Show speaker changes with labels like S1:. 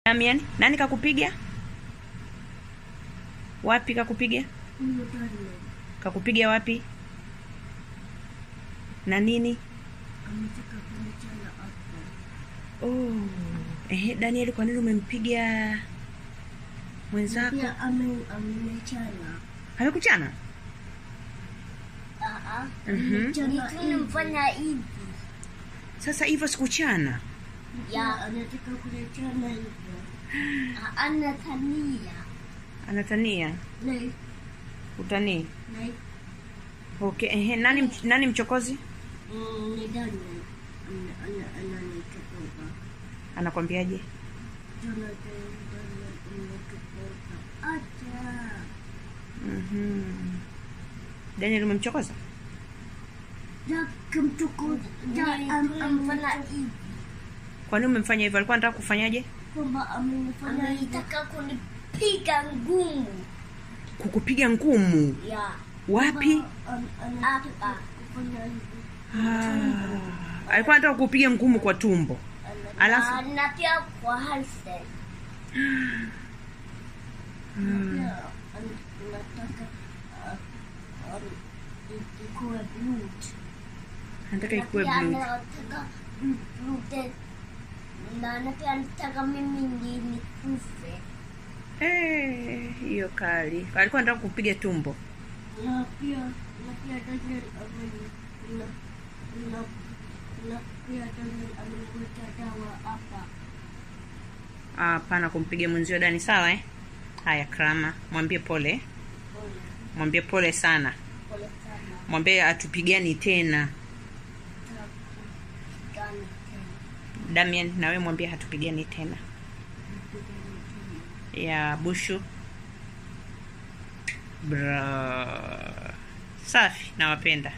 S1: Damian, nani kakupiga? Wapi kakupiga? Kakupiga wapi? Na nini? Oh, Daniel, kwa nini umempiga mwenzako?
S2: Pia amechana.
S1: Amekuchana?
S2: Nimefanya hivi.
S1: Sasa hivyo sikuchana.
S2: Ya, anataka kuchana hivyo. Anatania. Like.
S1: Utani.
S2: Like.
S1: Okay, nani mchokozi?
S2: Ni Daniel. Ananichokoza.
S1: Anakwambiaje?
S2: Acha.
S1: Daniel umemchokoza?
S2: Ya, kumchokoza. Ya, amefanya hivi.
S1: Kwa nini umemfanya hivyo? Alikuwa anataka kufanyaje?
S2: Kwamba amefanya anataka kunipiga ngumu.
S1: Kukupiga ngumu?
S2: Ya.
S1: Wapi?
S2: Hapa.
S1: Alikuwa anataka kukupiga ngumu kwa tumbo. Alafu
S2: na pia kwa halsen. Anataka ikuwe blood.
S1: anataka ikuwe blood.
S2: Anataka blood. Na pia anataka mimi nikufe.
S1: Hiyo kali. Alikuwa anataka kukupiga tumbo.
S2: Na pia Daniel ameniweka dawa hapa.
S1: Hapana kumpiga mwenzio Dani, sawa eh? Haya Krama, mwambie pole. Mwambie pole sana.
S2: Pole sana.
S1: Mwambie atupigani tena. Damian, na wewe mwambie hatupigani tena. Ya Bushu. Bra. Safi, nawapenda.